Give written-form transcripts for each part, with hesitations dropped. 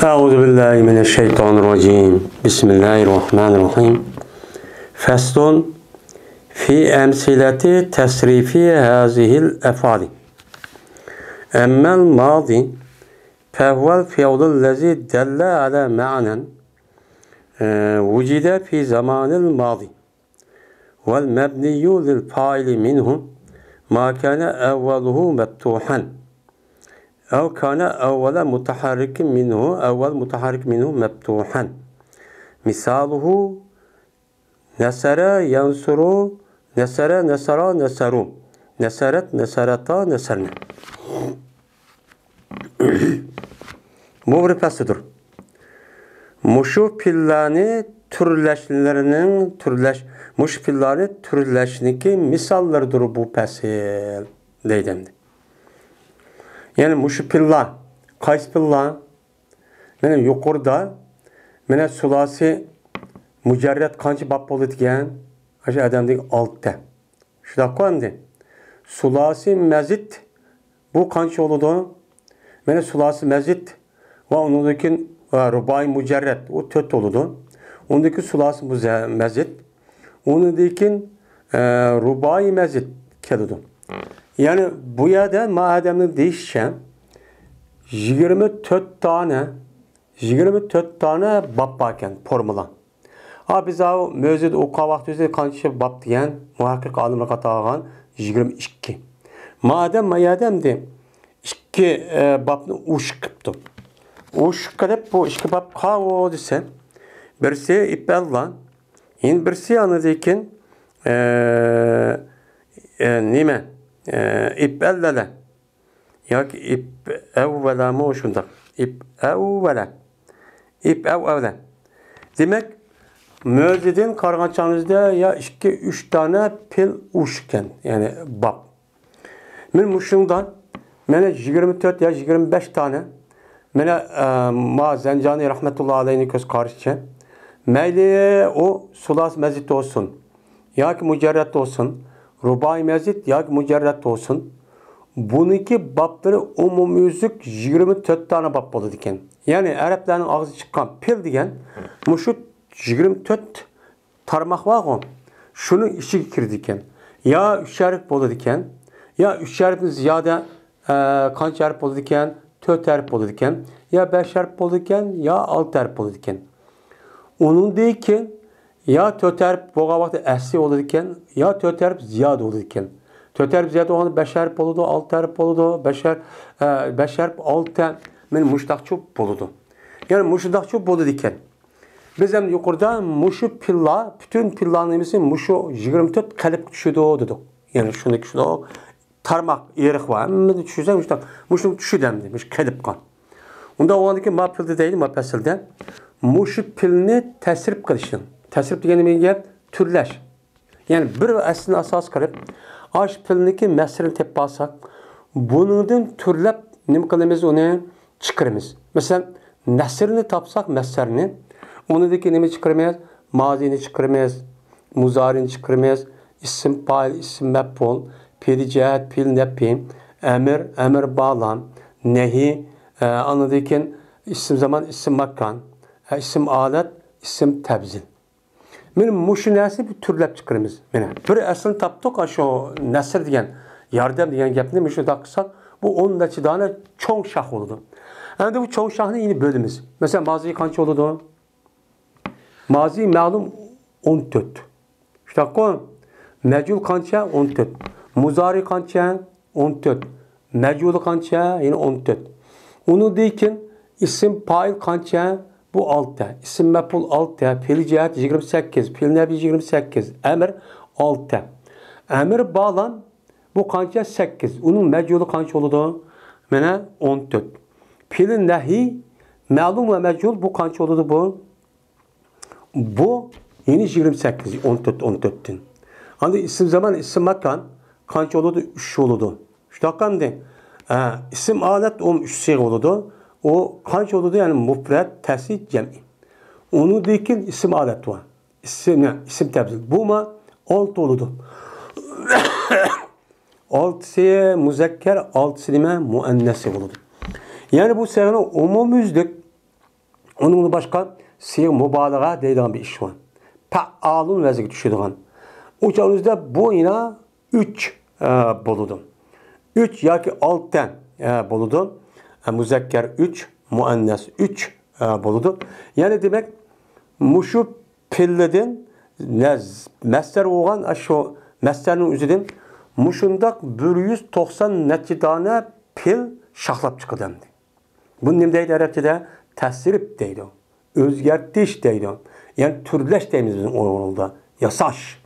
Euzu billahi mineşşeytanirracim. Bismillahirrahmanirrahim. Faslun fi emsileti tesrifi hazihil efali. Emmel madi fehvel fi'lul lezi delle ala ma'nen vucide fi zamanil madi vel mebniyyu lil faili minhu ma kana evveluhu meftuhan أو كان أول متحرك منه مفتوحا مثاله نسر ينصر نسر نسروا نسرت نسرتا نسرنا. Bu bir pasıdır. Muşu pillani muş pillani türleşniki misallardır bu pasil deydimdi. Yani muşu pilla, kays pilla, benim yukarıda, benim sulasi mücerret kancı bab oldu diyen, aşağı adamdaki altta. Şurada koyamdı. Sulasi mezit, bu kancı oldu, benim sulasi mezit, ve onundaki rubai mücerret, o töt oldu. Ondaki sulasi mezit, onundaki rubai mezit keldi. Yani bu yerde mademde değişen 24 tane bab varken formula. Biz o mevzud oqa vaxtı qancha bab degan muhakkik olimlar qatag'an 22. Mademde 2 babni ush qipti. Ush qilib bu 2 bab qavo desa, birisi ipalla, endi birisi anadekin nima? İp ellele. Yoki ip evvela mı şunda? İp evvela. İp evvela. Demek mevzidin qarğançamızda ya 2-3 tane pil uşken. Yani bab. Men muşundan mene 24 ya 25 tane mene ma Zencani rahmetullahi aleyhine göz karşı. Meyli o sulas mezit olsun. Ya ki mücerret olsun. Rubai mezit ya mücerret olsun. Bununki babları umumüzlük 24 tane bab oldu diken. Yani Arapların ağzı çıkan pil diyen muşu 24 tarmak var o. Şunun işi kirdi diken. Ya 3 harf oldu diken. Ya 3 harfin ziyade kaç harf oldu diken? 4 harf oldu diken. Ya 5 harf oldu diken ya 6 harf oldu diken. Onun deyken ya 4 harf boğa vakti əsli oldu diken, ya 4 harf ziyade oldu diken. 4 harf ziyade olan 5 harf oldu, 6 harf oldu, 5 harf 6 men muştaqçı oldu. Yani muştaqçı oldu diken. Biz hem yukarıda muşu pilla, bütün pillanımızın muşu 24 kalip düşüdü dedik. Yani şundaki şurada tarmak, erik var. Ama düşürsen muşu düşüdemdi, muş kalip kan. Onda o andaki ma pilde değil, ma pesilde. Muşu pilini tesirip kılışın. Tesirip deganimizga türleş. Yani bir aslini asas qilib, aş pilniki mesrini tep olsak, buningdan turlab nima qilamiz, uni chiqaramiz. Masalan, nasrni topsak, masarni, unidagi nima chiqaramiz? Mazini chiqaramiz, muzarini chiqaramiz, ism fa'il, ism maf'ul, fe'l cihat, fe'l nafi, emir bağlan, nehi, anadaki isim zaman, isim makan, isim alet, isim tebzil. Men muşu nasi bir türlep çıkarımız. Bir aslını taptık şu nasır diyen, yardım diyen gapni muşu taksak bu 10 tane çok şah oldu. Yani bu çok şahını yine bölümüz. Mesela mazi kaç oldu? Mazi malum 14. İşte kon mecul kaça 14. Muzari kaça 14. Mecul kaça yine 14. Onu deyken isim fail kaça bu 6. İsim mef'ul 6. Fiil cihat 28. Fiil nebi 28. Emir 6. Emir bağlan bu kança 8. Onun meculu kança oldu? Mene 14. Fiil nehi ma'lum ve mecul bu kança oldu bu? Bu yine 28. 14'ten. Hani isim zaman isim makan kança oldu? 3 oldu. İşte hakkında isim alet 3 şey oldu. O kaç oldu yani mufrad, tesih, cem'i. Onu deyken isim alet var. İsim tebzil. Bu ma 6 oldu. 6'sı muzekker, 6'sı muennesi oldu. Yani bu sefer umumüzlük Onun başka siyah mübalağa deydiğin bir iş var. Fa'alun vəziga düşüdüğün. O çağınızda bu yine 3 boludu. 3 yoki 6 boludu. Müzekker 3, muannas 3 boludu. Yani demek muşu pilledin mesler olan şu meslerin üzerinden muşundak 190 neçe tane pil şahlap çıkıdı. Bunun ne deydi Arapçada? Tesirip deydi. Özgertiş deydi. Yani türleş deyimiz bizim orada. Yasaş.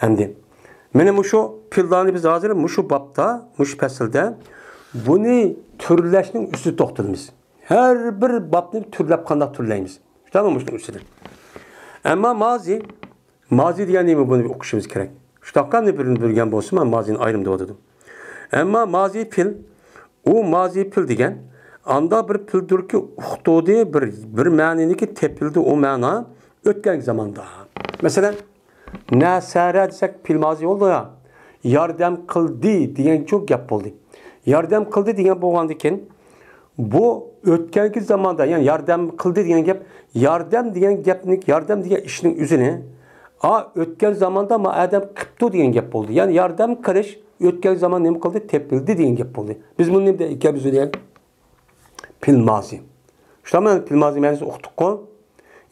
Endi. Mene muşu pillarını biz hazır muşu babda, muşu pesilde bunu türleşnin üstü toxtudumuz. Her bir babni türlep kanda türleyimiz. Tamam mı muşun üstüde? Ama mazi diyen neymi bunu bir okuşumuz gerek. Şu dakika ne birini bölgen bolsun ama mazinin ayrımda odadım. Ama mazi pil, o mazi pil diyen anda bir pildir ki uxtodi bir manini ki tepildi o mana ötken zamanda. Mesela Nesere desek pil mazi oldu ya. Yardım kıldı diyen çok yap oldu. Yardım kıldı diyen boğandıkken bu ötkenki zamanda yani yardım kıldı diyen gap yardım diyen gapnik yardım diyen işinin üzerine ötken zamanda ama adam kıptı diyen gap oldu. Yani yardım kırış ötken zaman ne kıldı tepildi diyen gap oldu. Biz bunu ne iki biz diyen pil mazi. İşte ama pil mazi menisi okuduk ko.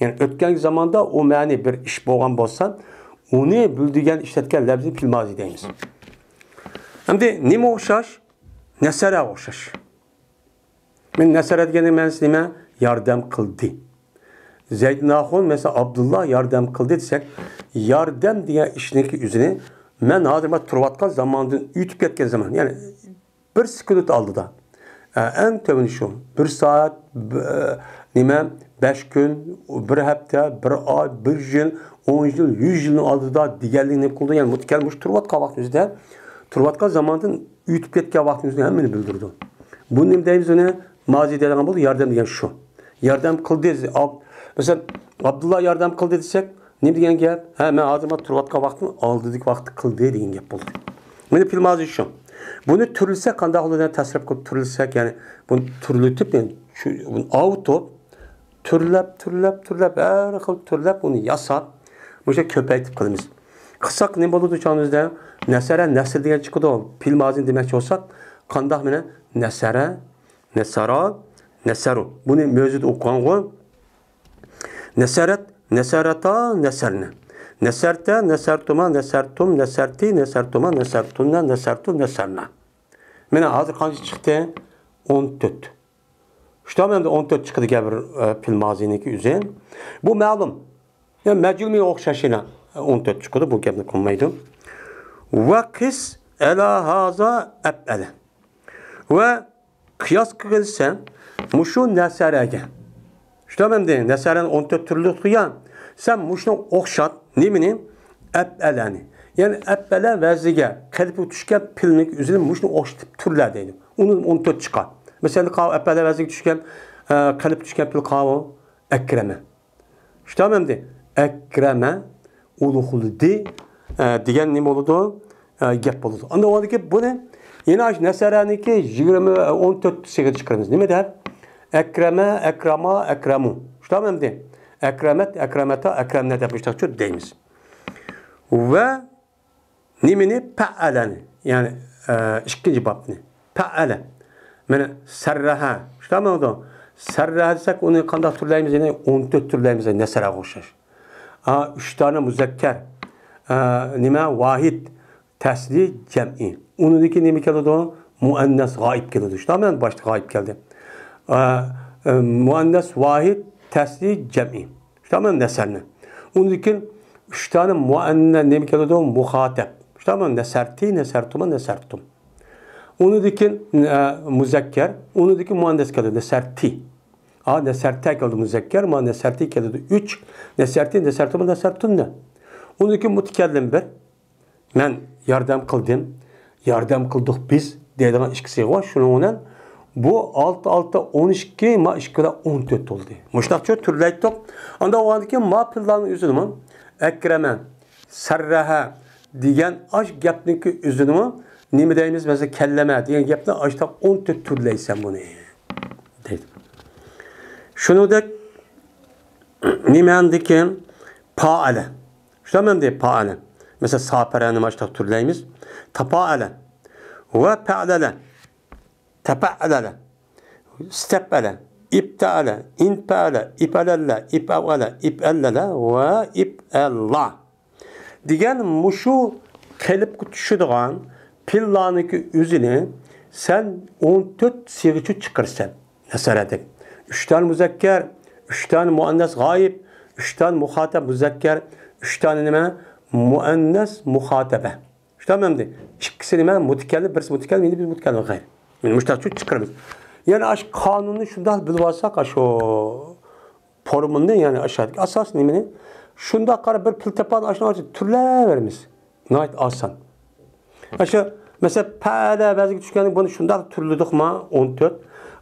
Yani ötken zamanda o mani bir iş boğan bolsa onu bildiğin işletken lebzi pil mazi deyimiz. Hem de nime okşaş? Nesere okşaş. Ben nesere diyenin menslime yardım kıldı. Zeyd Nahun mesela Abdullah yardım kıldı desek yardım diye işindeki üzerine ben adama turvatka zamanında ütüp etken zaman yani bir sıkıntı aldı da en tövün şu bir saat nime 5 gün, bir hafta, bir ay, bir yıl, 10 yıl, 100 yılın aldıda diğerliğini kullandı. Yani mutkelmiş turvatka vaktimizde, turvatka zamanın ütüp etken vaktimizde hemen bildirdi. Bunun imdayımız ona mazi dediğim oldu, yardım diyen şu. Yardım kıldı. Mesela Abdullah yardım kıldı desek, ne diyen gel? Ben adıma turvatka vaktimi aldıdık vakti kıldı diyen gel buldu. Bunu pil mazi şu. Bunu türlüsek, kandak olduğuna tasrif kılıp türlüsek, yani bunu türlütüp, yani bunu avutup, türlep, her xil türlep bunu yasap, bu şey köpeytip kılımız. Kısak ne boludu çağınızda? Nesere, nesir diye çıkıdı o. Pil mazin demek olsak, kandak mene nesere, nesara, neseru. Bunu mevcut okuyan o. Neseret, nesereta, neserne. Neserte, nesertuma, nesertum, neserti, nesertuma, nesertunna, nesertu, neserna. Mene hazır kancı çıktı? 14. İşte hemen de 14 çıktı gebir pil mazineki üzerine. Bu malum. Yani meclumi okşaşına 14 çıktı. Bu gebir konmaydı. Ve kıs ela haza eb'ele. Ve kıyas kılsan muşu neserege. İşte hemen de neseren 14 türlü tutuyan sen muşunu okşat nemini eb'eleni. Yani eb'ele vezige kalbi tüşken pilnik üzerine muşunu okşatıp türler deydim. Onun 14 çıkar. Mesela epeyde vezig düşken, kalip düşken pil kavu, ekreme. İşte tamam de, ekreme, uluhuldu, diyen ne oldu? Gep oldu. Anda o ki bu ne? Yine aç neserani ki 14 sekiz çıkarımız. Ne mi der? Ekreme, ekrama, ekremu. İşte tamam de, ekremet, ekremeta, ekremnet yapmışlar. Çok deyimiz. Ve nimini pe'eleni. Yani ikinci bab ne? Pe'ele. Yani serraha. İşte ama o da serraha desek onu kandak türlerimize yine 14 türlerimize nesere koşar. 3 tane müzekker. Nime vahid. Tesli cem'i. Onundaki nime geldi o? Muannes gaib geldi. İşte ama başta gaib geldi. Muannes vahid. Tesli cem'i. İşte ama neserine. Onundaki 3 tane muannes nime geldi o? Muhateb. İşte ama neserti, nesertuma, nesertum. Onundaki müzekker, onundaki muannes geldi, neserti. Neserti geldi müzekker, ama neserti geldi 3. Neserti, nesertuma, nesertunne. Onundaki mutkellim bir. Ben yardım kıldım, yardım kıldık biz. Dediğin işkisi var, şunu onun. Bu 6-6-12, ma işkide 14 oldu. Muştakça türleyttik. Anda o andaki ma pillanın üzülümü, ekremen, serraha, diyen aşk yapniki üzülümü, nime deyimiz mesela kelleme diyen gapni açta 14 türleysen bunu. Deydi. Şunu da Nimendeki paale. Tamam de paale. Mesela saperani maçta türleyimiz. Tapaale. Ve pe'lele. Tepe'lele. Steppele. İpte'le, inpe'le, ipelelle, ipevele, ipellele ve ipella. Digen muşu kelip kutuşuduğun pillanıki üzünü sen 14 siğiçi çıkırsan. Neseledik. 3 tane müzekker, 3 tane muannes gayib, 3 tane muhateb müzekker, 3 tane nime muannes muhatebe. Tamam mı? İkisi nime mutikelli, birisi mutikelli, birisi mutikelli gayb. Yani müştahçı çıkarımız. Yani aş kanunu şundan bilvasak aş o forumunda yani aşağıdaki asas nemini şunda kadar bir piltepan aşağı türler verimiz. Nait asan. Aşağı mesela pala bazı düşkeni bunu şunda türlüdük ma 14.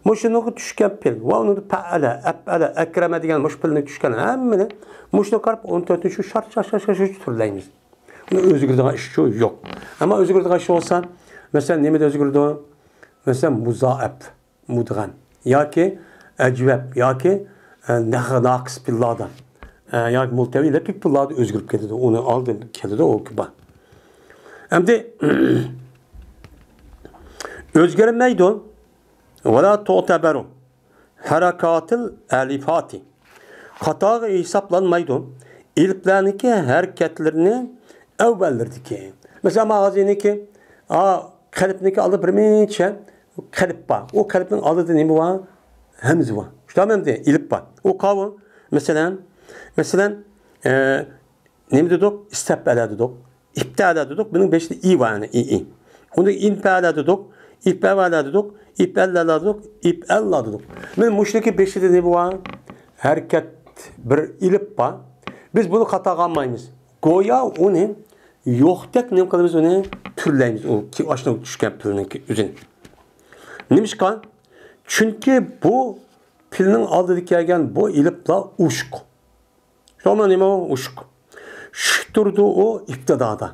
Muşunu düşken pil. Ve onu pala, apala, ekreme diyen muş pilini düşken hemmini muşunu karp 14'ün şu şart türleyimiz. Bunu özgürlüğü işi yok. Ama özgürlüğü işi olsa mesela nemide özgürlüğü mesela muzaep. Mudgan. Ya ki ecveb. Ya ki naqs pilladan. Ya ki multevi ile pik pillada özgürlük kedidi. Onu aldı kedidi o kiba. Hem de özgürmeydun ve la tu'teberu harakatil elifati. Hata hesaplanmaydun. İlklerindeki hareketlerini evvellerdi. Mesela mağaziniki kalbindeki alıp birmeçe kalp var. O kalbin adı ne var? Hemz var. Tamam mı? İlip var. O kavga mesela ne dedik? İstebele dedik. İptala dedik. Bunun beşli i var yani i. Onu inpala dedik. İpela dedik. İpella dedik. İpella dedik. Ben müşriki beşli de ne var? Hareket bir ilip var. Biz bunu hata kalmayız. Goya onu yok tek ne kadar biz onu türleyimiz. O ki aşağı düşken pilinin üzerine. Neymiş kan? Çünkü bu pilinin aldığı gelgen bu ilipla uşk. Sonra ne o uşk? Şüktürdü o iktidada.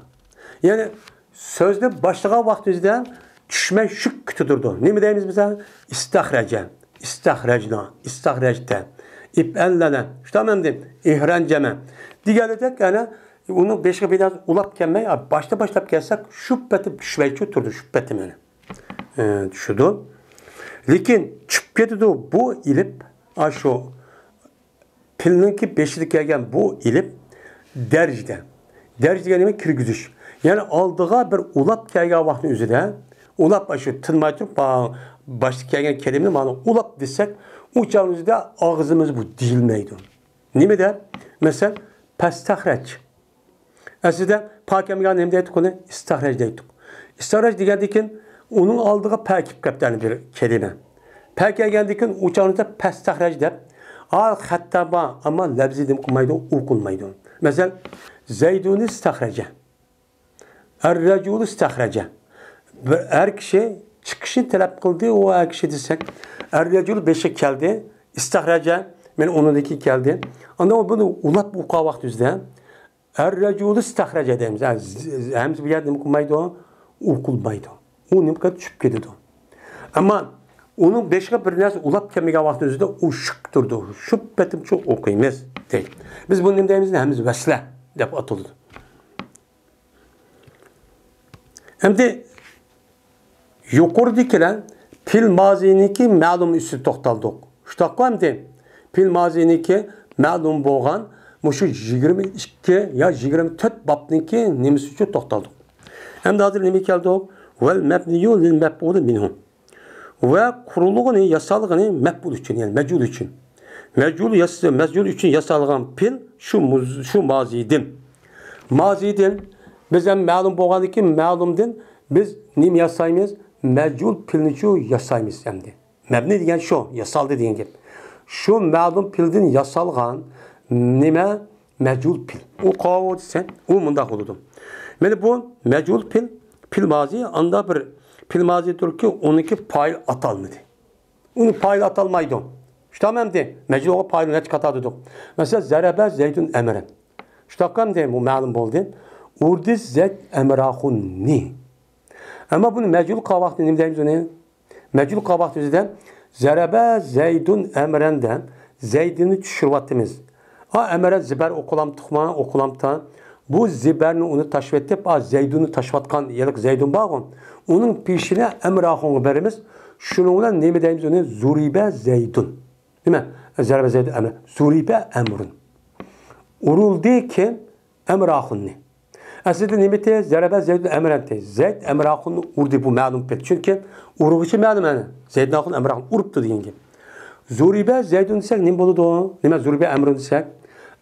Yani sözde başlığa vaktizde düşme şük kütüdürdü. Ne mi deyimiz bize? İstahrece, istahrecna, istahrecte, ipellene, tamam mı? İhrenceme. Diğerledek yani onu beşe biraz ulap gelmeye başta gelsek şüpheti düşmeyi kütürdü şüphetim yani. Düşürdü. Lakin çıkıp bu ilip aşo pilinki beşlik gelgen bu ilip dercide. Dercide demek kirgüzüş. Yani aldığı bir ulap gelgen vakti üzere ulap aşo tınmayı tutup başlık gelgen kelimenin bana ulap desek uçağımızda ağzımız bu değilmeydi. Ne mi der? Mesela pestahreç. Aslında pakemgan hem deydik onu istahreç deydik. İstahreç diyen onun aldığı pekip kaptanı bir kelime. Peki geldikin uçağınızda pestahreç de hatta ama lebzi dem kumaydı okunmaydı. Mesela Zeydun istahrece. Er-recul istahrece. Her kişi çıkışı talep kıldı o her kişi desek. Er-recul beşe geldi. İstahrece. Ben onundaki geldi. Ama bunu ulap uqa vaxtüzde er-recul istahrece deyimiz. Hem bir yer dem kumaydı okulmaydı. O ne kadar düşüp gidiyordu. Ama onun beşe bir neresi ulap kemiğe vaxtında o şıktırdı. Şüphetim çok okuyumuz değil. Biz bunun demeyimizde hemiz vesle deyip atıldı. Hem de yukarıdakiler pil maziniki ma'lum üstü toxtaldık. Şu takva hem de pil maziniki ma'lum boğan şu 22 ya 24 babniki nemisi için toxtaldık. Hem de hazır nemi geldik. Vel mebniyu lil meb'ul minhum. Ve kuruluğunu, yasalığını meb'ul için yani mecul için. Mecul için yasalığın pil şu mazidim. Mazidim bizden ma'lum boğanı ki ma'lumdin biz nim yasayımız mecul pilini şu yasayımız hem de. Mebni diyen şu yasal dediğin gibi. Şu ma'lum pildin yasalığın nime mecul pil. O kavga sen o munda oldu. Yani bu mecul pil mazi anda bir pil mazidir ki onunki pay atalmadı. Onu pay atalmaydı. İşte tamam de. Meclul payını ne çıkartadık. Mesela zerebe zeydun emren. İşte tamam de bu malum oldu. Urdiz zeyd emrahunni. Ama bunu meclul kavaktı ne diyeyim onu? Meclul kavaktı yüzden zerebe zeydun emrenden zeydini düşürvattığımız. Ha emere ziber okulam tıkma okulam ta. Bu ziberini onu taşvettip Zeydun'u taşvatkan yelik Zeydun bağın. Onun peşine emrahını verimiz. Şununla ne deyimiz onu zuribe Zeydun. Değil mi? Zeribe Zeydun emre. Zuribe emrun. Uruldu ki emrahını. Aslında nimete zeribe Zeydun emrente. Zeyd emrahını urdu bu malum pek. Çünkü uruğuçu malum yani. Zeydun akın emrahını uruptu diyen gibi. Zuribe Zeydun desek ne boludu? Nime zuribe emrun desek?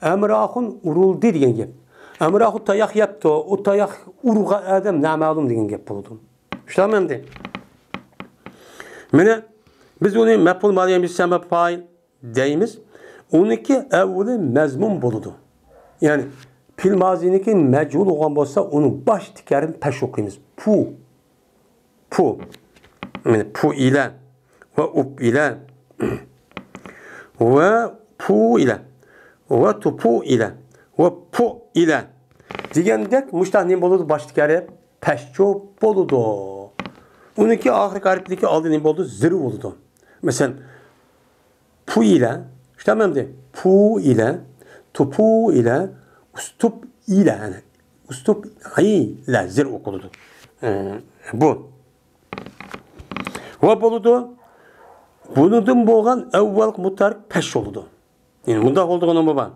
Emrahın uruldu diyen gibi. Emrahı tayak yaptı. O tayak uruğa adam ne malum diyen gibi boludu. İşte tamam de. Mene biz onu mef'ul maliyen bir sebep fail deyimiz. Onunki evveli mezmun boludu. Yani pil maziniki mecul olan olsa onun baş tikerin peş okuyumuz. Pu. Yani pu ile ve up ile ve pu ile ve tupu ile ve pu ile diyendek müştahnin boludu baş tikeri peşço boludu. Onunki ahir garipteki aldığın boludu zırı boludu. Mesela pu ile işte tamam de pu ile tupu ile ustup ile yani ustup ile zır okuludu. Bu. Ve boludu bunun boğan evvel mutarık peş oludu. Yani bunda oldu onun baba.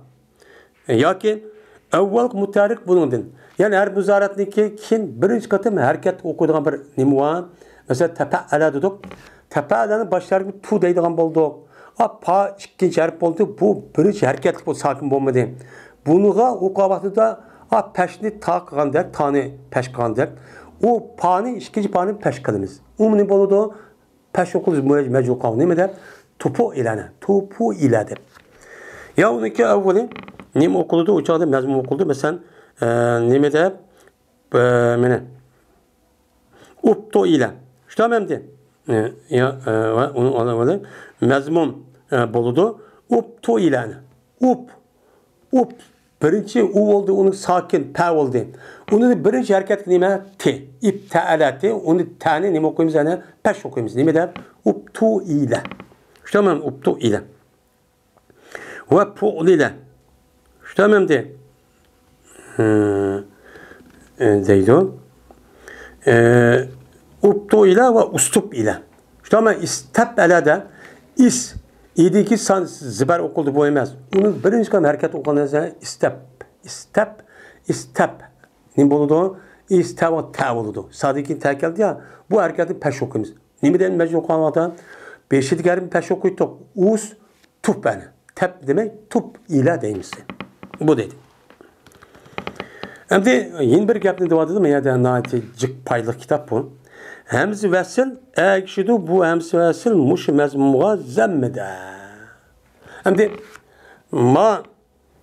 Ya ki evvel mutarık bunun. Yani her müzaratniki kim birinci katı hareket okuduğun bir nimuan. Mesela tepe ala dedik. Tepe alanın başları bir tu deydiğin buldu. Pa ikinci harf oldu. Bu birinci hareketli bu sakin bulmadı. Bunuğa o kavakta da peşni ta kandır, tane peş kandır. O pani ikinci pani peş kalımız. Umuni boludu. Peş okuluz mecbur kavun. Ne mi der? Tupu ilane. Tupu ile der. Ya onunki evveli nim okuludu, uçağda mezmun okuldu. Mesela ne mi der? Upto ile. İşte tamam de. Ya onun anlamı mezmun boludu. Upto ilane. Up. Birinci u oldu, onun sakin pe oldu. Onun birinci hareket nime t. İp te'alati. Onu tane nime okuyumuz yani peş okuyumuz. Nime der? Uptu ile. İşte tamam uptu ile. Ve pu'l ile. İşte tamam de. Deydu. Uptu ile ve ustup ile. İşte tamam istep ile de is. İdiki san ziber okuldu bu emez. Onun birinci kan hareket okulanırsa istep. Ne boludu? İsteva ta boludu. Sadiki ta geldi ya. Bu hareketi peş okuyumuz. Nimeden mecbur okulanmadan beşi diğerin peş okuyutuk. Us tup beni. Tep demek tup ile deyimsi. Bu dedi. Hem de yeni bir gapni devam edelim. Ya da naiti cık paylık kitap bu. Hemzi vesil ekşidu bu hemzi vesil muş mezmuğa zemmede. Hem de ma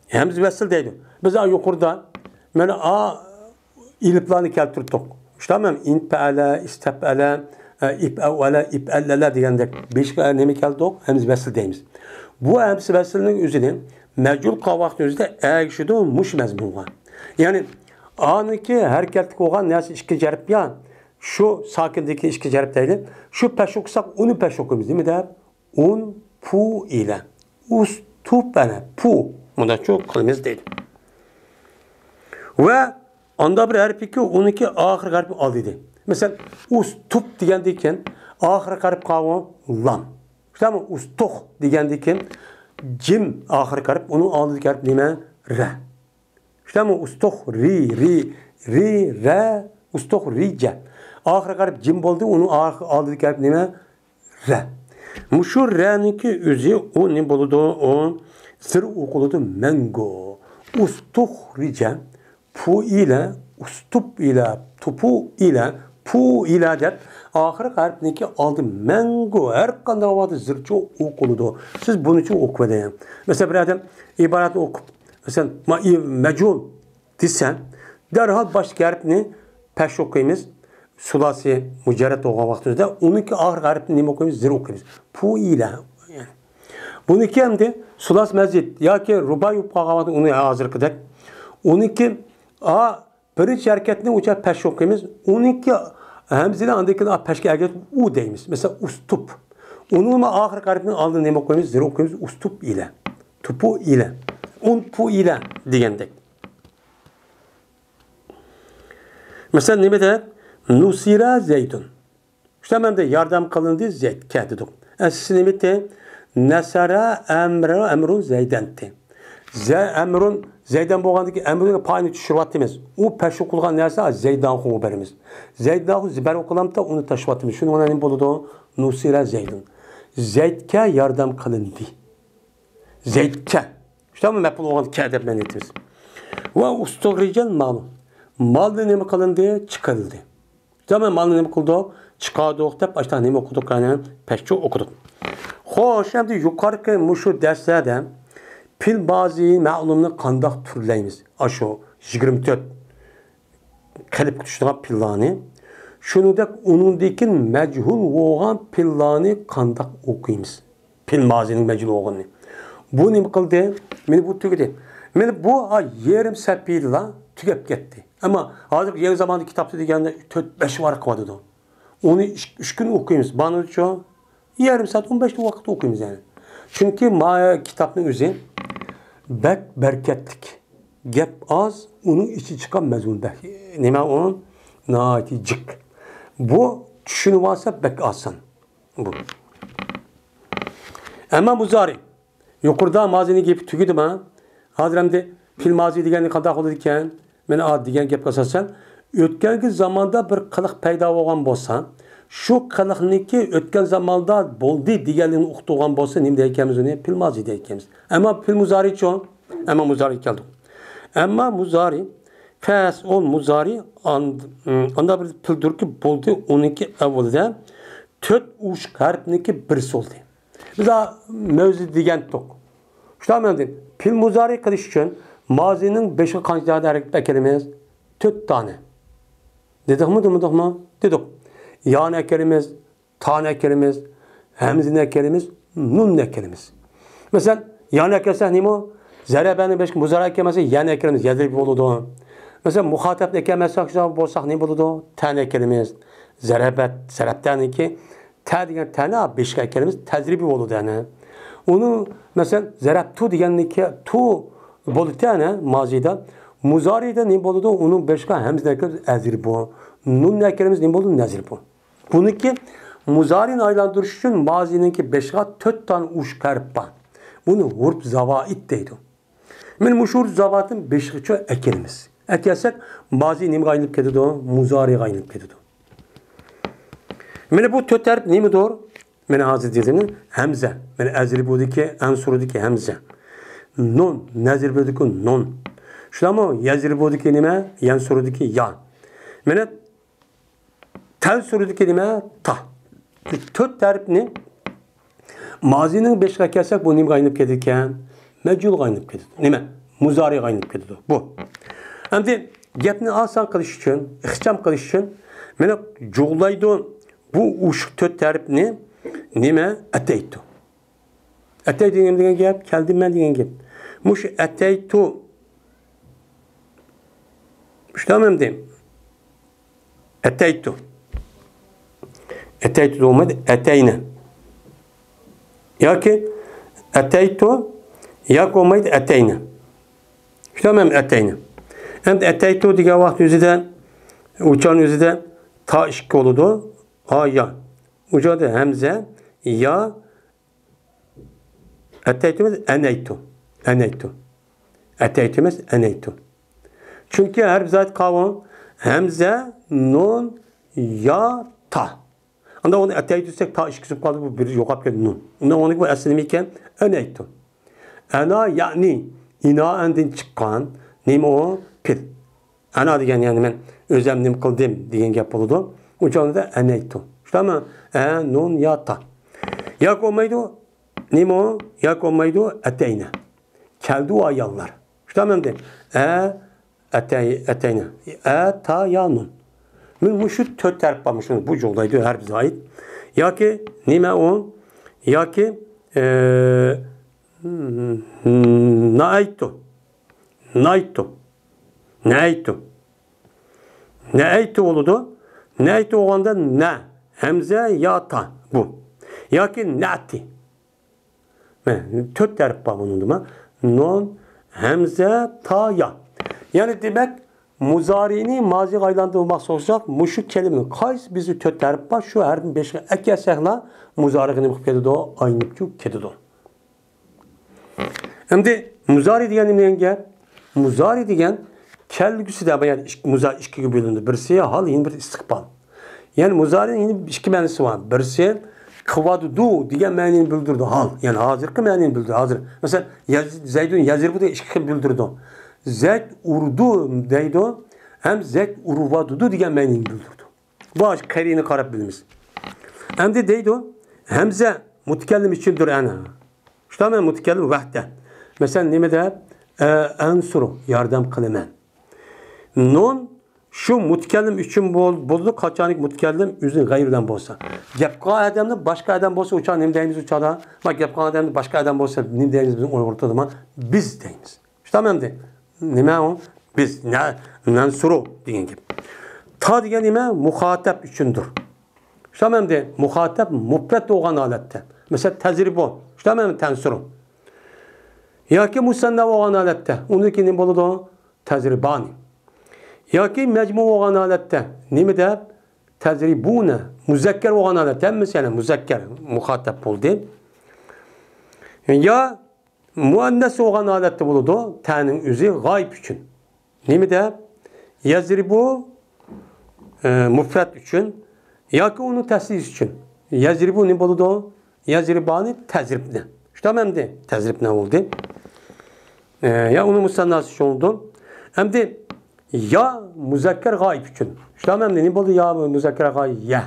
hemzi vesil deydi. Biz yukarıda böyle iliplanı keltirdik. İşte tamam inpe'ale, istepe'ale, ip'ev'ele, ip'ellele diyende beş nemi keltirdik hemzi vesil deyimiz. Bu hemzi vesilinin üzerine mecul kavakın üzerinde ekşidu muş mezmuğa. Yani aniki hareketlik olan neyse işki cerip ya şu sakindeki işki cerip değil. Şu peş okusak onu peş okuyumuz değil mi de? Un pu ile. Ustup bana pu. Bu da çok kılımız değil. Ve anda bir harf ki onunki ahir harfi aldıydı. Mesela ustup diyendiyken ahir harfi kavun lam. İşte ama ustuh diyendiyken cim ahir harfi onun aldıydı harfi nime re. İşte ama ustuh re ustuh rice. Ahir harfi cim oldu onun aldıydı harfi nime re. Muşur re'ninki üzü o ne buludu o sır okuludu mengo. Ustuhrice pu ile ustup ile tupu ile pu ile der. Ahir harfindeki aldı mengo her kanda havada zırçı okuludu. Siz bunun için okuyun. Mesela bir adam ibaret okup mesela mecul desen derhal başka harfini peş okuyunuz. Sulasi mücerret oğa vaxtında onunki ahir harfini nime okuyunuz zır okuyunuz. Pu ile yani. Bununki hem de sulas mezit ya ki rubai upağavadı onu hazır kıdak. Onunki birinci hareketini uca peş okuyunuz. Onunki hemzile andaki peşke hareket u deyimiz. Mesela ustup. Onun ahir harfini aldığını nime okuyunuz zır okuyunuz ustup ile. Tupu ile. unpu ile degandek. Mesela ne de nusira zeydun. İşte ben de yardım kılındı zeyd kağıdı. Esas ne de nasara emrun zeydenti. Emrun zeyden boğandaki emrun payını düşürüvatımız. O peşi kulgan nerse zeydan kumu berimiz. Zeydan ziber okulamda onu taşıvatımız. Şunu ona ne buludu? Nusira zeydun. Zeydke yardım kılındı. Zeydke. İşte ama mepul olan kağıdı ben etimiz. Ve ustuğricen malı. Mal ne mi kılındı? Çıkarıldı. Zaman mal ne mi kıldı? Çıkardık da baştan ne mi okuduk? Yani peşçi okuduk. Hoş, şimdi yukarıki muşu derslerde pil bazı ma'lumni qandaq turlaymiz. Aşu 24 qilib kutishgan pillani. Shuningdek uningdagi majhul bo'lgan pillani qandaq o'qiymiz. Pil mazining majhul bo'lganini. Bu nima qildi? Meni bu tugadi. Meni bu yerim sapila tugab ketdi. Ammo hozir yangi zamonda kitobda deganda 4-5 varaq bor edi. Onu 3 kun o'qiymiz. Bana uchun yarım saat 15 vaqt o'qiymiz yani. Chunki kitobning o'zi bek berketlik. Gap az, onun içi çıkan mezunda. Nima onun? Naati cık. Bu düşünü varsa bek asan. Bu. Ama muzari. Yukarıda mazini gep tügüdüm ha. Hazırımda fil mazi degeni kadar olurken ben ad degen gep kasasan ötkenki zamanda bir kılık payda olgan bolsa şu kılıkniki ötken zamanda boldu degenini uqtuğan bolsa nim deyekemiz onu fil mazi deyekemiz. Ama fil muzari çoğun. Ama muzari geldi. Ama muzari fes ol muzari anda bir pildur ki boldu 12 evvelde 4 uç harfniki birisi oldu. Biz daha mevzu degen tok. İşte ben dedim. Pil muzari kılış için mazinin 5 kanıcada hareket ekelimiz 4 tane. Dedik mi demedik mi? Dedik. Yan ekelimiz, tan ekelimiz, hemzin ekelimiz, nun ekelimiz. Mesela yan ekelsek ne mi? Zerebeni 5 muzari eklemesi yan ekelimiz. Yazılıp oldu. Mesela muhatap eklemesek bolsak ne buldu? Tan ekelimiz. Zerebten iki. Ta degan tana 5 ekelimiz tezribi oldu yani. Onu mesela zerabtu deganiki tu bo'ldi tane mazida muzarida ne bo'ldi onun 5 hemzin ekelimiz azir bu. Nun ekelimiz ne bo'ldi nazir bu. Buniki muzarin aylandırış için mazininki 5 4 tane uç karpa. Bunu hurp zavait deydi. Men muşhur zavatın 5 ekelimiz. Ekelsek mazi nime qaynıp ketidi o? Muzari qaynıp ketidi. Mene bu tört harf neymi doğru? Mene hazır dediğim hemze. Mene azri budiki, ensurudiki hemze. Nun, nazir budiki nun. Şuna mı? Yazri budiki nime? Yansurudiki ya. Mene tel surudiki nime? Ta. Tört harf ne? Mazinin 5 kelsek bu nime qaynıp ketidiken mecul qaynıp ketidi. Nime? Muzari qaynıp ketidi. Bu. Hem de gapni asan qilish uchun, ixcham qilish uchun mene jo'g'laydi. Bu uç tört tarifni nime? Ataytu. Ataytu degan gap, keldim men degan gap. Mush ataytu. Tamam deyim. Ataytu. Ataytu olmadı, atayna. Yoki ataytu, yoki olmaydı atayna. Tamam atayna. Endi ataytu degan vaqt o'zida, uçan o'zida ta ikki oldu. Ha ya. Ucada hemze ya eteytimiz eneytu. Eneytu. Eteytimiz eneytu. Çünkü her zat kavun hemze nun ya ta. Anda onu eteytüsek ta işkisip kaldı bu bir yokap geldi nun. Ondan onu gibi esnemiyken eneytu. Ena yani ina endin çıkan neymi o? Pil. Ena diyen yani ben özlemdim kıldım diyen gap oldu. Ucağında da eneytu. Tamam. Nun ya ta. Yak olmaydı. Neymi o? Yak olmaydı. Eteyne. Keldi o ayallar. Tamam de. Eteyne. Ta ya nun. Müşüt tört terp varmışsınız. Bu yoldaydı her bize ait. Ya ki neymi o? Ya ki naaytu. Naaytu. Naaytu. Naaytu oldu. Neydi olanda ne? Hemze ya ta bu. Ya ki nati. Tört terp var bunun da. Non hemze, ta, ya. Yani demek muzari'ni maziga aylandırılmak olacak. Muşu kelimenin qaysi bizi tört tarif var. Şu herden beşe ekesekla muzari'ni mükbedi o aynı ki kedi o. Şimdi muzari diyen ne gap? Muzari diyen kelgüsü de yani muzari iki gibi bölündü. Birisi hal, yine bir istikbal. Yani muzari'nin yine iki manası var. Birisi kıvadudu diyen manini bildirdi hal. Yani hazır ki manini bildirdi hazır. Mesela Zeydun yazır bu da iki bildirdi. Zeyd urdu deydi. Hem Zeyd urvadudu diyen manini bildirdi. Bu aşk karini karab bilimiz. Hem de deydi. Hemze mutkellim içindir ana. İşte hemen mutkellim vahde. Mesela ne de ensuru yardım kılımen. Nun şu mutkellim için bozdu kaçanik mutkellim üzün gayriden bolsa. Gepka adamda başka adam bolsa uçan nem deyimiz uçada. Bak gepka adamda başka adam bolsa nem deyimiz bizim ortada zaman biz deyimiz. İşte hemen de. Nime o? Biz ensuru diyen gibi. Ta diyen nime muhatap içindir. İşte hemen de muhatap mufret olan alette. Mesela tezribu. İşte hemen tensuru. Ya ki musanna olan alette. Onun ki ne boludu? Tezribani. Ya ki mecmu olan alette. Ne mi de? Tezribune. Muzekker olan alette. Mesela muzekker. Muhatap oldu. Ya muannes olan alette boludu. Ta'nın üzü gayb için. Ne mi de? Yazribu mufret için. Ya ki onu teslis için. Yazribu ne boludu? Yazribani tezribne. İşte hemen de tezribne oldu. Ya onun musannası için oldu. Hem de ya muzekker gayb için. İşte hemen de ne bolu ya muzekker gayb ya.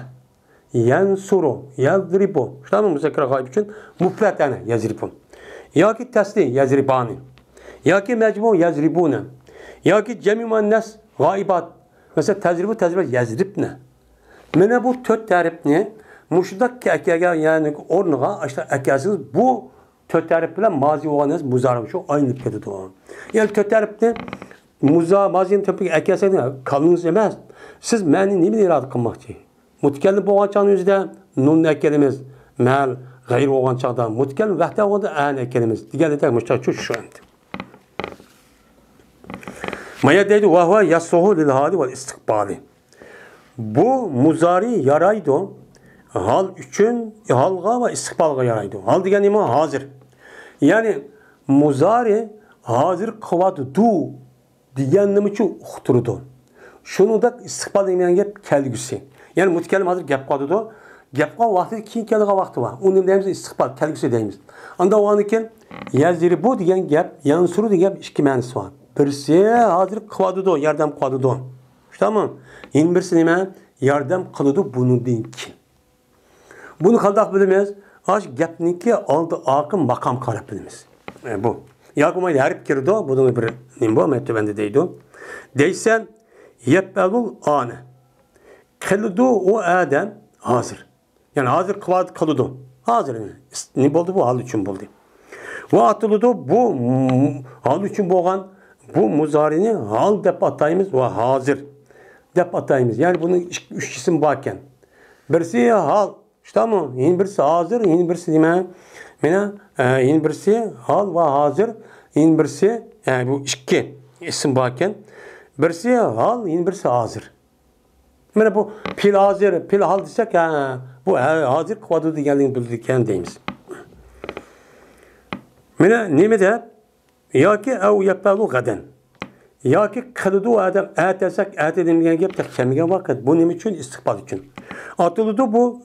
Yansuru, yazribu. İşte hemen muzekker gayb için mufret yani yazribun. Ya ki tesli yazribani. Ya ki mecmu yazribune. Ya ki cemi muannes gaybat. Mesela tezribu yazribne. Mene bu tört tarif ne? Muşudak ekega yani ornuğa işte ekasınız bu tört tarif bilen mazi olanız muzarım şu aynı kedi doğan. Yani tört tarif ne? Mazinin topik ekasınız kalınız demez. Siz meni ne bilir adı kılmakçı? Mutkelli boğan çağın yüzde nun ekelimiz mel gayr oğan çağda mutkelli vahde oğan da an ekelimiz. Diğer de müştak şu anda. Maya dedi vahva yasuhu lil hali vel istikbali. Bu muzari yaraydı. Hal üçün halga ve istikbalga yaraydı. Hal diyen ima hazır. Yani muzari hazır kıvadı du diyenlim için uxturudu. Şunu da istikbal demeyen gep kelgüsü. Yani mutkellim hazır gep kadıdı. Gep kadı vakti ki kelga vakti var. Onun deyimiz istikbal kelgüsü deyimiz. Anda o anıken yaziri bu diyen gep yansuru diyen gep iki manisi var. Birisi hazır kıvadıdı yardım kıvadıdı. Tamam. Yine birisi nime yardım kılıdı bunu deyin ki. Bunu kaldak bilmez. Aş gepniki aldı akım makam karap bilmez. Bu. Yakımaydı herip kirdi o. Bunun bir nimbo mektubende deydi o. Deysen yebbelul ane. Kılıdı o adam hazır. Yani hazır kıvadı kılıdı. Hazır. Ne oldu bu? Hal için buldu. Ve atılıdı bu hal için boğan bu muzarini hal dep atayımız ve hazır. Dep atayımız. Yani bunun üç isim varken. Birisi hal. İşte mi? Yine birisi hazır. Yine birisi deme. Yine birisi hal ve hazır. Yine birisi yani bu iki isim varken. Birisi hal. Yine birisi hazır. Yani bu pil hazır. Pil hal desek bu hazır kıvadı geldiğini bildirken deyimiz. Ne mi de? Ya ki ev yaptalu gaden. Ya ki kılıdı adam etesek edilmeyen gibi tekemigen vakit. Bu ne için? İstikbal için. Atılıdı bu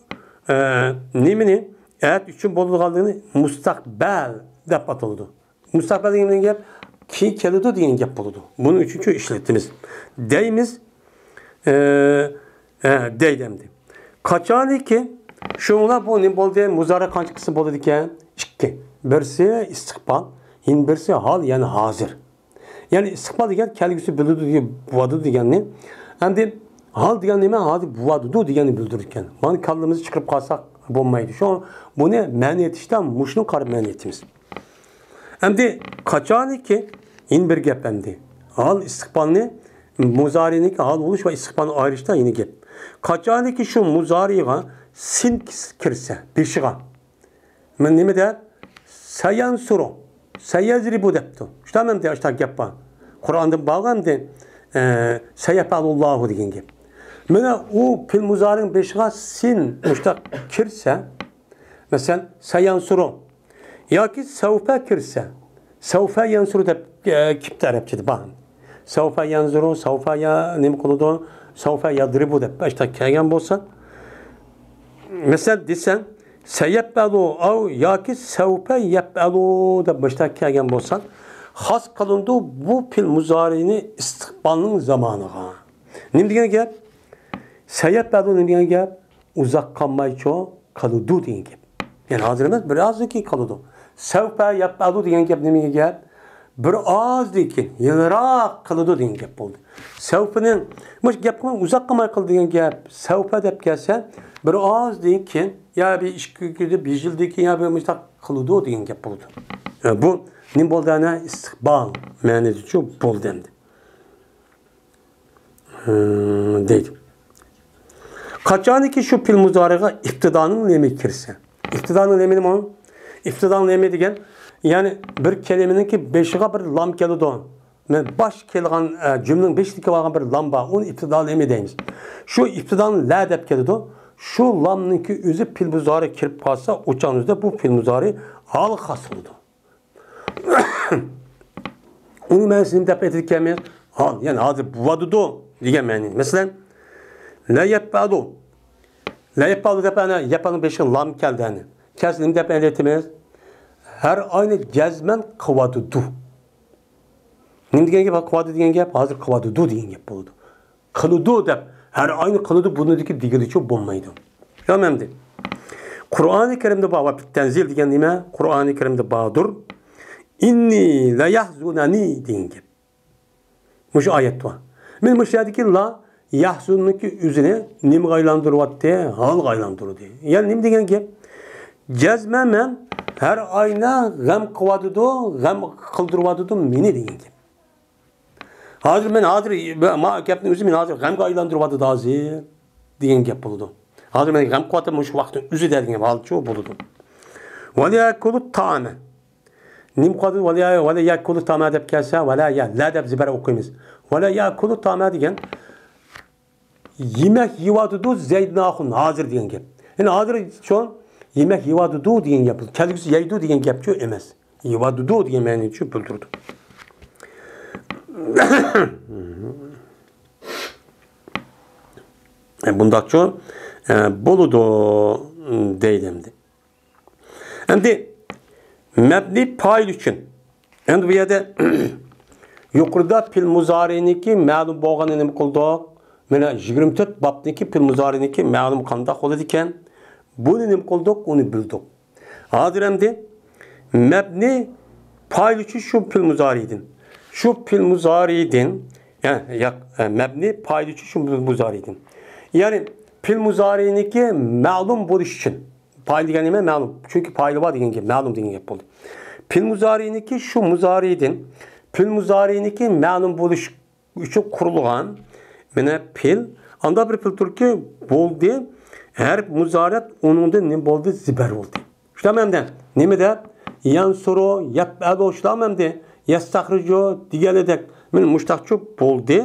nemini et için bozulduğunu mustakbel dep atıldı. Mustakbel denilen gibi ki kılıdı diyen gibi bulundu. Bunun üçüncü işletimiz. Deyimiz deydemdi. Kaçani ki şunla bu ne boldu muzara kaç kısım boldu diken iki. Birisi istikbal, yine birisi hal yani hazır. Yani istikbal diyen kelgüsü bildirdi diye buvadı diyenini. Hem de hal diyen neme hadi buvadı diyenini bildirirken. Yani kallımızı çıkarıp kalsak bulmaydı. Şu an bu ne? Meniyet işte muşnun karı meniyetimiz. Hem de kaçani ki yine bir gep hem de. Hal istikbal ne? Muzari'nin hal oluş ve istikbalın ayrışta yine gep. Kaçani ki şu muzari'ye sin kirse, bir şığa. Men ne mi der? Sayansuru. Seyezribu depti. İşte hemen de işte gap var. Kur'an'da bağlam de seyefalullahu degan gap. Mana u fil muzarin beşiga sin muştaq kirse mesela sayansuru yoki savfa kirse savfa yansuru deb kipti arabchada bor. Savfa yanzuru, savfa ya nima qiladi? Savfa yadribu deb işte kelgan bo'lsa mesela desen seyefalu av yoki savfa yafalu deb boshqa kelgan bo'lsa xos qilindi bu fil muzarini istiqbolning zamoniga. Nima degan gap? Seyefalu nima degan gap? Uzoq qolmaycho qiludi degan gap. Yani hozir emas, birozdan keyin qiludi. Savfa yafalu degan gap nima gap? Bir ozdan keyin yilroq qiludi degan gap bo'ldi. Savfaning mush gap qilmay uzoq qolmay qil degan gap. Savfa deb kelsa bir ozdan keyin ya bir 2 yilda 5 yildan keyin ya bir mustaq qiludi degan gap bo'ldi. Bu nim bo'ldi ana istiqbol ma'nosi shu bo'ldi endi. Deydi. Qachoniki shu fil muzoriga ibtidoning nemi kirsa. İftidanın nemi nima? İftidanın nemi degan, ya'ni bir kelimeninki 5'iga bir lam keladi. Men bosh kelgan jumlaning 5'liga bo'lgan bir lam bor. Uni ibtidal nemi deymiz. Shu ibtidan la deb keladi. Shu lamninki o'zi fil muzori kirib qolsa, o'chanizda bu fil muzori hal xos bo'ladi. Uni men sizga deb aytganman. Hal, ya'ni hozir buvadudu degan ma'no. Masalan, la yapadu. La yapadu deb ana yapanın 5'i lam keldi hani. Kesin deb aytamiz. Her aynı cezmen qıvadudu. Nima degan gap? Qıvadu degan gap, hozir qıvadudu degan gap bo'ldi. Qılıdu deb her aynı qılıdu buniki degilicha bo'lmaydi. Tamamdi. Qur'oni Karimda bor va tanzil degan nima? Qur'oni Karimda bordir. İnni la yahzunani degan gap. Mush oyat bor. Men mush yerdagi la yahzunniki o'zini nima aylantiryapti? Hal aylantirdi. Ya'ni nima degan gap? Cezmen men her ayna gam qıvadudu, gam qıldıryapti meni degan gap. Hozir men ma gapni o'zi men hozir g'amga aylantiryapti hozir degan gap bo'ldi. Hozir men g'am qilyapman shu vaqtni o'zi degan holcha bo'ldi. Wala yakulu ta'ama. Nim qadi wala yakulu ta'ama deb kelsa, wala ya la deb zibar o'qiymiz. Wala yakulu ta'ama degan yemek yeyotidi Zaydnaxun hozir degan gap. Yani hozir shu yemek yeyotidi degan gap. Kelgusi yeydi degan gap-ku emas. Yeyotidi degan ma'nosi bildirdi. Bundakço boludu deylemdi. Endi mebni fail üçün. Endi bu yerda yuqorida fil muzariniki ma'lum bo'lganini nima qildik? Mana 24 babniki fil muzariniki ma'lum qanday bo'ladi ekan? Buni nima qildik? Uni bildik. Hozir endi mebni fail üçün shu fil muzaridin. Şu fil muzaridin, yani mebni paylıcı şu muzaridin. Yani fil muzariniki ma'lum bo'lish için. Paylı deganime ma'lum. Çünkü paylı var degan gap, ma'lum degan gap bo'ldi. Fil muzariniki şu muzaridin. Fil muzariniki ma'lum bo'lish uchun qurilgan. Mana fil, anda bir fil turki bo'ldi. Her muzarat onunda ne bo'ldi? Zibar bo'ldi. Shunamda nima deb? Yansuru yaf'alu shunamda yastaxrijo deganidek men mushtaqchu bo'ldi.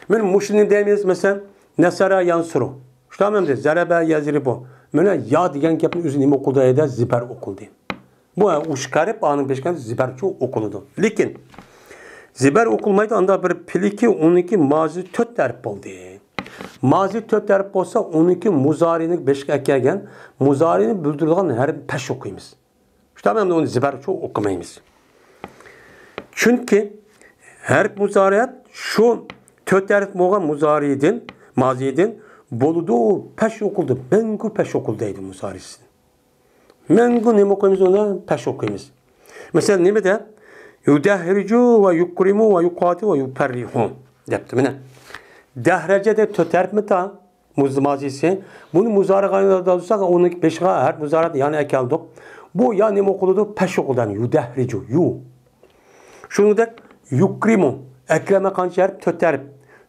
Men mushni deymiz mesela nasara yansuru. Shunamda zaraba yazribu. Mana ya degan gapni o'zi nima o'qildi? Zibar o'qildi. Bu ushqarib aning peshkan zibarchu o'qildi. Lekin zibar o'qilmaydi, anda bir filiki 12 mazi 4 tarif bo'ldi. Mazi 4 tarif bo'lsa 12 muzarini 5 ga kelgan, muzarini bildirilgan har pesh o'qiymiz. Shunamda uni zibarchu o'qimaymiz. Çünkü her muzariyat şu 4 tarif bo'lgan muzaridin, mazidin boludu peş okuldu. Mengu peş okuldaydı muzarisi. Mengu nima o'qiymiz ona? Peş o'qiymiz. Mesela nima de? Yudahricu ve yukrimu ve yuqati ve yuparrihu. Depti mana. Dahraca de 4 tarif mi ta? Mazisi. Bunu muzariga olsak 15 ga her muzarat yani ekeldik. Bu ya nima o'qildi? Peş okuldan yudahricu. Shuningdek yukrimu akrama qancha harf 4 tarif.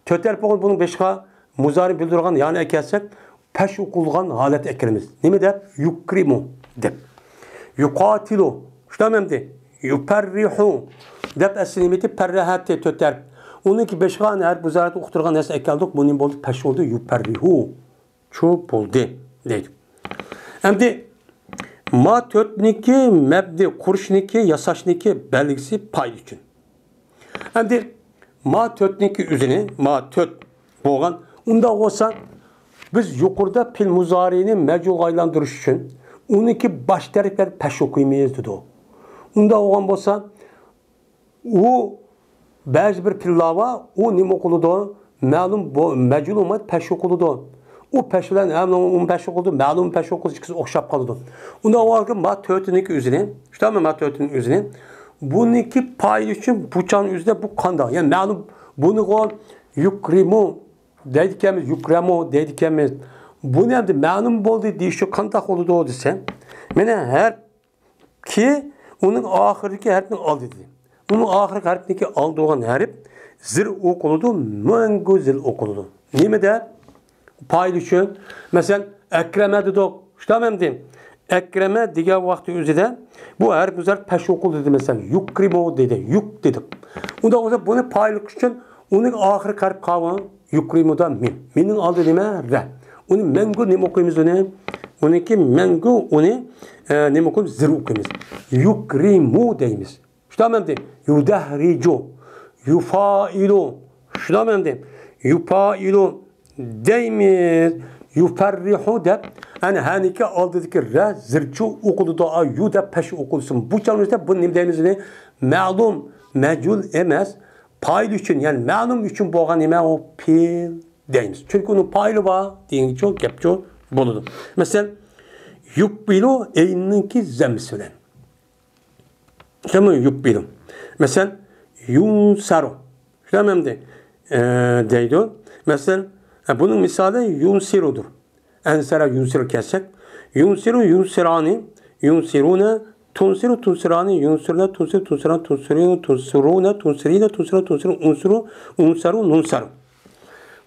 4 tarif bo'lgan buning 5 ga muzari bildirgan ya'ni ekelsak pesh o'qilgan holat ekramiz. Nima deb? Yukrimu deb. Yuqatilu. Shunamdi. yuperrihu deb aslimeti perrahati töter. Onunki beşgan her buzarat uqturgan nas ekaldık bunun boldu peş oldu yuperrihu. Çok oldu deydi. Endi ma törtniki mebdi kurşniki yasaşniki belgisi pay üçün. Endi ma törtniki üzini ma tört bolgan unda olsa biz yuqurda pil muzari'ni mecul aylandırış üçün onunki baş taraflar peş okuymayız dedi o. Unda olgan bolsa o bazı bir pillava o nima okuludu ma'lum mecul olmadı peş okuludu. O peşilen onun peş okuludu ma'lum peş okuludu ikisi okşap kalıdı. Unda olgan ma törtniki üzini işte ma törtniki üzini bununki pay üçün buçan üzde bu kanda yani ma'lum bunu o yukrimu deydikemiz yukremu deydikemiz bu ne yaptı? Ma'lum boldu deyişi kandak oldu o dese. Mene her ki onun ahirki harfini al dedi. Onun ahirki harfindeki aldı olan harf zir okuludu, mengu zil okuludu. Nime de? Paylaşın. Mesela ekreme dedik. İşte ben diyeyim. Ekreme diğer vakti üzerinde bu harf üzeri peş okul dedi mesela. Yukrimu dedi. Yuk dedik. O da bunu paylaşın. Onun ahirki harf kavan yukrimu da min. Minin aldı deme re. Onu mengu ne okuyumuz onu? Onunki mengu onu ne okuyumuz? Zir okuyumuz. Yukrimu deyimiz. İşte ben diyeyim. Yudahricu. Yufailu. İşte ben diyeyim. Yufailu deyimiz. Yuferrihu de. Yani haniki aldıdaki re zirçu okulu da yu da peş okulusun. Bu çalışta bu ne deyimiz ne? Ma'lum mecul emez. Paylı için yani ma'lum için boğan eme o pil deyimiz. Çünkü onun paylı var deyince çok yapıcı buludu. Mesela yukbilu eyninki zemsülen. Tamam yukbilu. Mesela yunsaru. Tamam de deydi. Mesela bunun misali yunsirudur. Ensara yunsiru kessek. Yunsiru yunsirani. Yunsirune tunsiru tunsirani. Yunsiruna tunsiru tunsirani. Tunsiruna tunsiruna tunsirina tunsiruna tunsiruna unsuru unsaru nunsaru.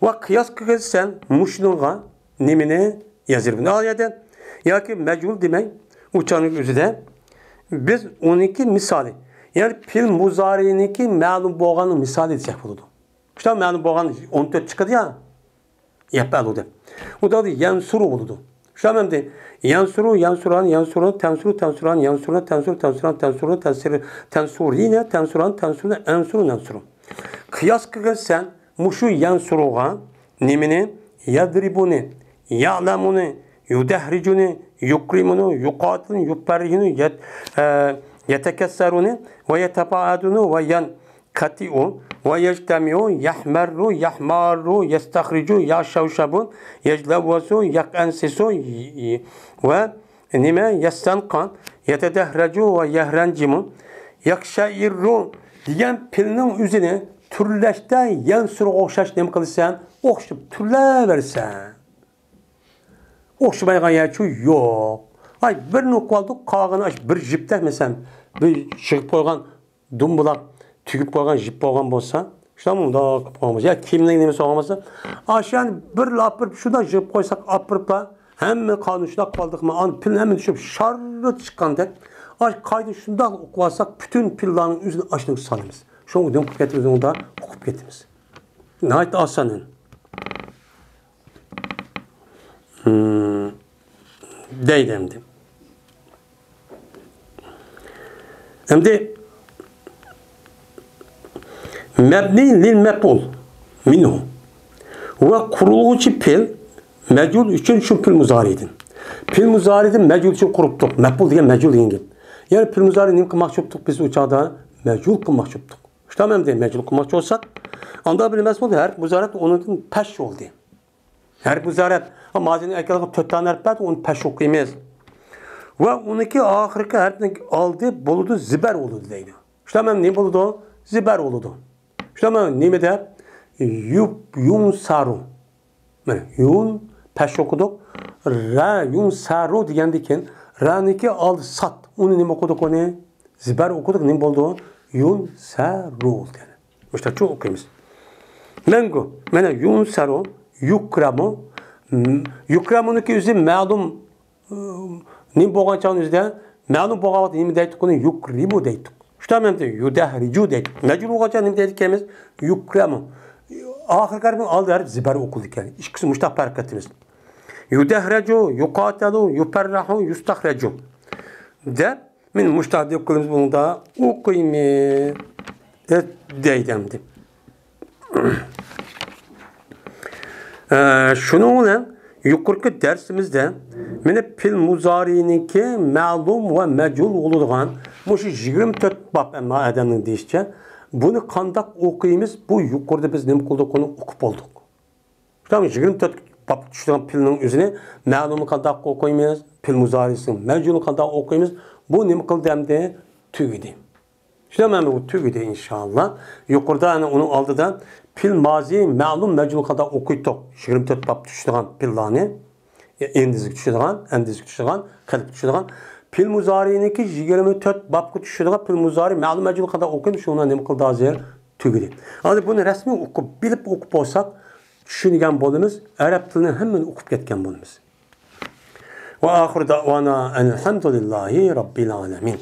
Ve kıyas kıyassen muşnunga nimine yazır bunu. Ayette ya ki mecul demek uçanın üzerinde biz 12 misali yani pil muzari'ninki ma'lum boğanın misali edecek buldu. İşte ma'lum boğan 14 çıkadı ya yapar oldu. O da yansuru oldu. İşte ben de yansuru yansuran yansuru tensuru tensuran yansuru tensuru tensuran tensuru tensuru tensurine tensuran tensurine ensuru ensuru. Kıyas kıyassen muşu yansuruğa nimini yadribuni ya'lamuni yudahricuni yukrimunu yuqatilun yuparrihunu yetekessaruni ve yetepaadunu ve yan kati'u ve yectemi'u yahmerru yahmarru yestahricu yaşavşabun yeclavvasu yakensisu ve nime yestankan yetedehrecu ve yehrencimun yakşairru diyen pilinin üzerine türleşte yansuru okşaş nem kılırsan okşup türle versen okşumaygan yerçu yok. Ay bir nokkaldık kağını aç bir jipte mesela bir çıkıp koygan dumbulak tüküp koygan jip koygan bolsa işte munda koyamaz. Ya kimliğin nemesi olmasa aşağı bir lapır şuradan jip koysak apırıpla hemen kanuşla kaldık mı an pilin hemen düşüp şarrı çıkan dek aç kaydı şundan okuvarsak bütün pillanın üzerine açlık sanırız. Şu an okup getiririz onu da okup getiririz. Nihayet asanın. Deydemdi. Şimdi mebni lil mef'ul minhu ve kurulucu pil mecul için şu pil muzari'din. Pil muzari'din mecul için kuruptuk. Mef'ul diye mecul yengil. Yani pil muzari'nin kılmak çöptük biz uçağda mecul kılmak çöptük. İşte tamam diye mecul kılmak olsak anda bilmez oldu. Her muzarat onun peş oldu. Her muzarat ama mazinin erkeği 4 tane harf onun peş okuyamaz. Ve onunki ahirki harfini aldı buludu ziber oldu deydi. İşte tamam ne buludu? Ziber oldu. İşte tamam ne mi der? Yun saru. Yani yun peş okuduk. Ra yun saru diyendikken ra'niki aldı sat. Onu ne okuduk onu? Ziber okuduk ne buldu? Yun saru oldu yani. İşte çok okuyumuz. Mengu. Mene yun saru yukramu. Yukramuniki yüzü ma'lum ne boğan çağın yüzde ma'lum boğavat ne mi deydik onu yukrimu deydik. Şutam yudahricu deydi. Mecul olgacha nima deydikanmiz? Yukramu. Oxirgi harfning oldi harf zibar o'qildi ekan. Ikkisi mushtaq harakatimiz. Yudahricu, yuqatalu, yufarrahu, yustaxraju. Deb men mushtaq deb qilamiz bunda o'qiymiz deydi. Şunun bilan yuqorqi darsimizda meni fil muzoriniki ma'lum va majul bo'ladigan mushu 24 bab amma adamning deyishicha buni qandoq o'qiymiz? Bu yuqorida biz nima qildik, uni o'qib bo'ldik. Tamam, 24 bab tushgan filning o'zini ma'lumni qandoq o'qiymiz? Fil muzorisini majulni qandoq o'qiymiz? Bu nima qildi hamda tugidi. Shunday bu tugidi inshaalloh. Yuqorida ana uning oldidan fil mazi ma'lum majul qandoq o'qiydik. 24 bab tushgan fillarni endizga tushadigan, qalb tushadigan. Fil muzoriniki 24 babga tushadigan fil muzori ma'lum majul qandoq o'qiymiz? Shuni nima qildi hozir? Tugidi. Hozir buni rasmiy bilib o'qib bo'lsak, tushungan bo'lamiz. Arab tilini hammani o'qib ketgan bo'lamiz. Va oxir da'vana alhamdulillahi robbil alamin.